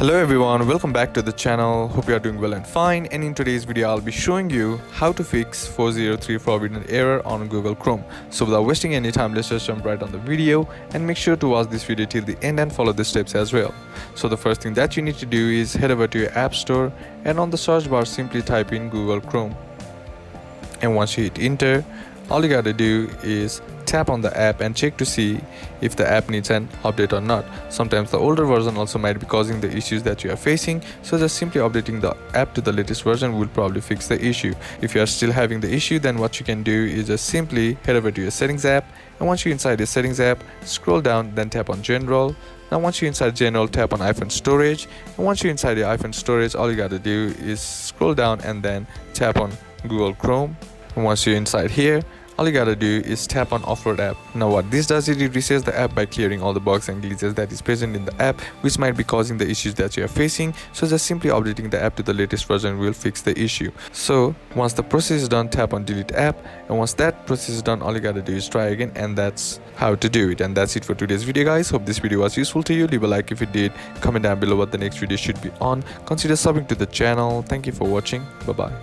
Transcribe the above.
Hello everyone, welcome back to the channel. Hope you are doing well and fine. And in today's video, I'll be showing you how to fix 403 forbidden error on Google Chrome. So without wasting any time, let's just jump right on the video and make sure to watch this video till the end and follow the steps as well. So the first thing that you need to do is head over to your app store and on the search bar simply type in Google Chrome. And once you hit enter, all you gotta do is tap on the app and check to see if the app needs an update or not. Sometimes the older version also might be causing the issues that you are facing, so just simply updating the app to the latest version will probably fix the issue. If you are still having the issue, then what you can do is just simply head over to your settings app, and once you're inside your settings app, scroll down, then tap on general. Now once you're inside general, tap on iPhone storage, and once you're inside your iPhone storage, all you gotta do is scroll down and then tap on Google Chrome. And once you're inside here, all you gotta do is tap on offload app. Now what this does is it resets the app by clearing all the bugs and glitches that is present in the app, which might be causing the issues that you are facing. So just simply updating the app to the latest version will fix the issue. So once the process is done, tap on delete app, and once that process is done, all you gotta do is try again, and that's how to do it. And that's it for today's video, guys. Hope this video was useful to you. Leave a like if it did, comment down below what the next video should be on, consider subbing to the channel. Thank you for watching. Bye bye.